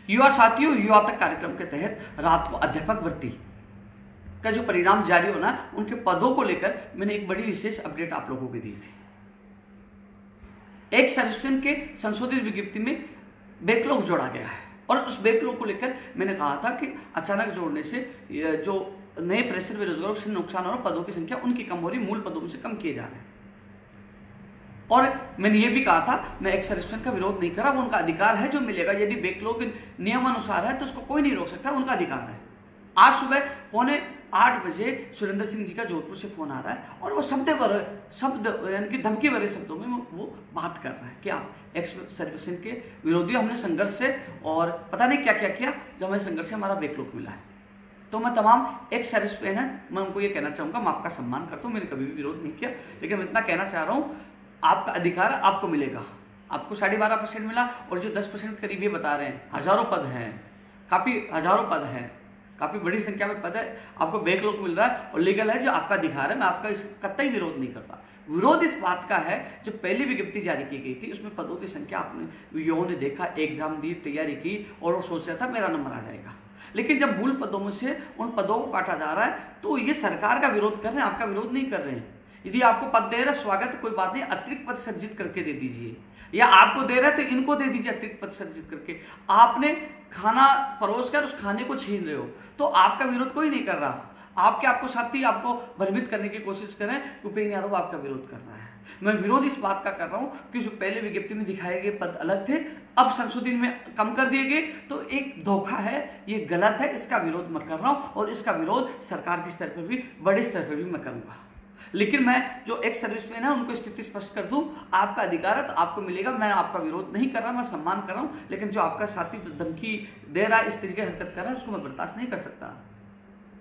युवा साथियों, युवा तक कार्यक्रम के तहत रात को अध्यापक भर्ती का जो परिणाम जारी होना, उनके पदों को लेकर मैंने एक बड़ी विशेष अपडेट आप लोगों को दी थी। एक सर्विसमैन के संशोधित विज्ञप्ति में बैकलॉग जोड़ा गया है और उस बैकलॉग को लेकर मैंने कहा था कि अचानक जोड़ने से जो नए फ्रेशर बेरोजगारों से नुकसान हो रहा, पदों की संख्या उनकी कम हो रही, मूल पदों से कम किए जा रहे हैं। और मैंने ये भी कहा था, मैं एक सर्विसमैन का विरोध नहीं कर रहा, वो उनका अधिकार है जो मिलेगा। यदि बैकलॉग नियमानुसार है तो उसको कोई नहीं रोक सकता, उनका अधिकार है। आज सुबह 7:45 बजे सुरेंद्र सिंह जी का जोधपुर से फोन आ रहा है और वो शब्द यानी कि धमकी भरे शब्दों में वो बात कर रहा है कि आप एक्स सर्विसमैन के विरोधी, हमने संघर्ष से और पता नहीं क्या क्या किया, जो हमें संघर्ष से हमारा बैकलॉग मिला है। तो मैं तमाम एक्स सर्विसमैन है, मैं उनको ये कहना चाहूंगा, मैं आपका सम्मान करता हूँ, मैंने कभी भी विरोध नहीं किया, लेकिन मैं इतना कहना चाह रहा हूँ, आपका अधिकार आपको मिलेगा। आपको 12.5% मिला और जो 10% करीब ये बता रहे हैं, हजारों पद हैं, काफी हजारों पद हैं, काफी बड़ी संख्या में पद है, आपको बैकलॉग मिल रहा है और लीगल है, जो आपका अधिकार है। मैं आपका इस कतई विरोध नहीं करता। विरोध इस बात का है, जो पहली विज्ञप्ति जारी की गई थी उसमें पदों की संख्या आपने युवाओं ने देखा, एग्जाम दी, तैयारी की और वो सोच रहा था मेरा नंबर आ जाएगा। लेकिन जब मूल पदों में से उन पदों को काटा जा रहा है तो ये सरकार का विरोध कर रहे हैं, आपका विरोध नहीं कर रहे हैं। यदि आपको पद दे रहे, स्वागत, कोई बात नहीं, अतिरिक्त पद सर्जित करके दे दीजिए, या आपको दे रहे तो इनको दे दीजिए अतिरिक्त पद सर्जित करके। आपने खाना परोस कर उस खाने को छीन रहे हो तो आपका विरोध कोई नहीं कर रहा। आपको साथी आपको भ्रमित करने की कोशिश करें, उपेंद्र यादव आपका विरोध कर रहा है। मैं विरोध इस बात का कर रहा हूं कि जो पहले विज्ञप्ति में दिखाए गए पद अलग थे, अब संशोधन में कम कर दिए गए, तो एक धोखा है, ये गलत है, इसका विरोध मैं कर रहा हूं और इसका विरोध सरकार के स्तर पर भी, बड़े स्तर पर भी मैं करूंगा। लेकिन मैं जो एक सर्विसमैन है उनको स्थिति स्पष्ट कर दूं, आपका अधिकार है तो आपको मिलेगा। मैं आपका विरोध नहीं कर रहा, मैं सम्मान कर रहा हूं, लेकिन जो आपका साथी धमकी दे रहा है, इस तरीके हरकत कर रहा है, उसको मैं बर्दाश्त नहीं कर सकता।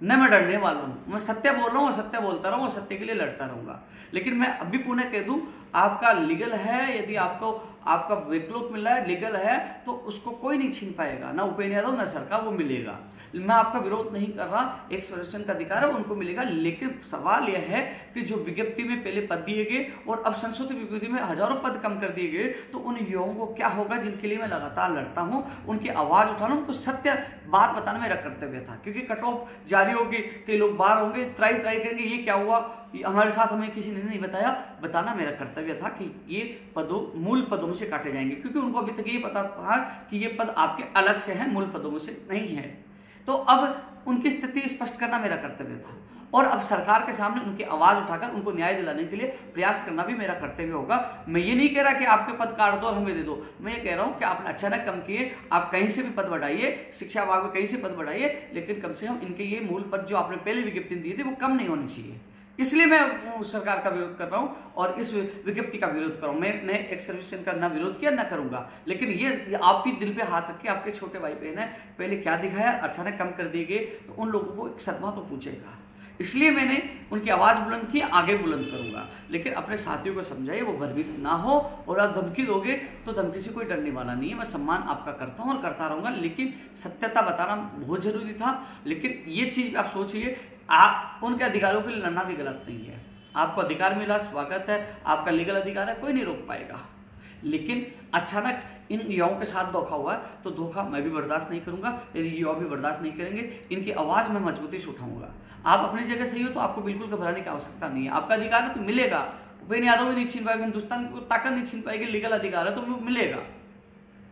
न मैं डरने वाला हूं, मैं सत्य बोल रहा हूं और सत्य बोलता रहूं और सत्य के लिए लड़ता रहूंगा। लेकिन मैं अभी पुनः कह दूं, आपका लीगल है, यदि आपका बैकलॉग मिल रहा है, लीगल है, तो उसको कोई नहीं छीन पाएगा, ना उपेंद्र यादव ना सरकार, वो मिलेगा। मैं आपका विरोध नहीं कर रहा, एक सर्विसमैन का अधिकार है, उनको मिलेगा। लेकिन सवाल यह है कि जो विज्ञप्ति में पहले पद दिए गए और अब संशोधित विज्ञप्ति में हजारों पद कम कर दिए गए, तो उन युवाओं को क्या होगा जिनके लिए मैं लगातार लड़ता हूं, उनकी आवाज उठाना, उनको सत्य बात बताना मेरा कर्तव्य था। क्योंकि कट ऑफ जारी होगी, कई लोग बाहर होंगे, त्राई करेंगे, ये क्या हुआ, हमारे साथ हमें किसी ने नहीं बताना मेरा कर्तव्य था कि ये मूल पदों में से काटे जाएंगे, क्योंकि उनको अभी तक ये पता था कि ये पद आपके अलग से हैं, मूल पदों में से नहीं है। तो अब उनकी स्थिति स्पष्ट करना मेरा कर्तव्य था और अब सरकार के सामने उनकी आवाज उठाकर उनको न्याय दिलाने के लिए प्रयास करना भी मेरा कर्तव्य होगा। मैं ये नहीं कह रहा कि आपके पद काट दो और हमें दे दो, मैं ये कह रहा हूं कि आपने अचानक कम किए, आप कहीं से भी पद बढ़ाइए, शिक्षा विभाग में कहीं से पद बढ़ाइए, लेकिन कम से कम इनके ये मूल पद जो आपने पहले विज्ञप्ति दी थी वो कम नहीं होनी चाहिए। इसलिए मैं सरकार का विरोध कर रहा हूं और इस विज्ञप्ति का विरोध कर रहा हूं। मैंने एक सर्विसमैन का ना विरोध किया ना करूंगा, लेकिन ये आप भी दिल पे हाथ रखिए, आपके छोटे भाई बहन है, पहले क्या दिखाया, अचानक कम कर दिए गए, तो उन लोगों को एक सदमा तो पूछेगा। इसलिए मैंने उनकी आवाज बुलंद की, आगे बुलंद करूंगा। लेकिन अपने साथियों को समझाइए, वो भयभीत ना हो, और आप धमकी दोगे तो धमकी से कोई डरने वाला नहीं है। मैं सम्मान आपका करता हूं और करता रहूंगा, लेकिन सत्यता बताना बहुत जरूरी था। लेकिन ये चीज आप सोचिए, आप उनके अधिकारों के लिए लड़ना भी गलत नहीं है। आपको अधिकार मिला, स्वागत है, आपका लीगल अधिकार है, कोई नहीं रोक पाएगा। लेकिन अचानक इन युवाओं के साथ धोखा हुआ तो धोखा मैं भी बर्दाश्त नहीं करूंगा, यदि युवा भी बर्दाश्त नहीं करेंगे, इनकी आवाज मैं मजबूती से उठाऊंगा। आप अपनी जगह सही हो तो आपको बिल्कुल घबराने की आवश्यकता नहीं है, आपका अधिकार है तो मिलेगा। उपेंद्र यादव भी नहीं छीन पाएगा, हिंदुस्तान को ताकत नहीं छीन पाएगी, लीगल अधिकार है तो मिलेगा।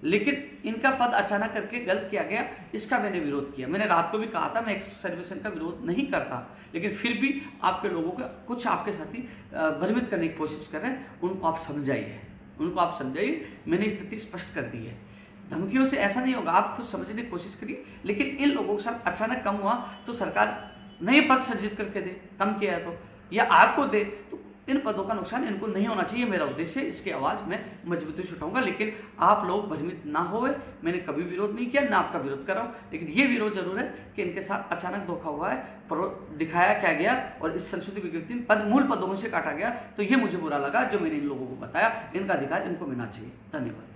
लेकिन इनका पद अचानक करके गलत किया गया, इसका मैंने विरोध किया। मैंने रात को भी कहा था मैं एक सर्विसमैन का विरोध नहीं करता, लेकिन फिर भी आपके लोगों को कुछ आपके साथी भ्रमित करने की कोशिश कर रहे हैं, उनको आप समझाइए। मैंने स्थिति स्पष्ट कर दी है, धमकियों से ऐसा नहीं होगा, आप खुद समझने की कोशिश करिए। लेकिन इन लोगों के साथ अचानक कम हुआ तो सरकार नए पद सर्जित करके दे, कम किया है तो, या आपको दे, तो इन पदों का नुकसान इनको नहीं होना चाहिए, मेरा उद्देश्य है। इसकी आवाज मैं मजबूती से उठाऊंगा, लेकिन आप लोग भ्रमित ना होवे। मैंने कभी विरोध नहीं किया, ना आपका विरोध कर रहा हूं, लेकिन ये विरोध जरूर है कि इनके साथ अचानक धोखा हुआ है, दिखाया क्या गया और इस संशोधित विज्ञप्ति में मूल पदों में से काटा गया, तो ये मुझे बुरा लगा। जो मैंने इन लोगों को बताया, इनका अधिकार इनको मिलना चाहिए। धन्यवाद।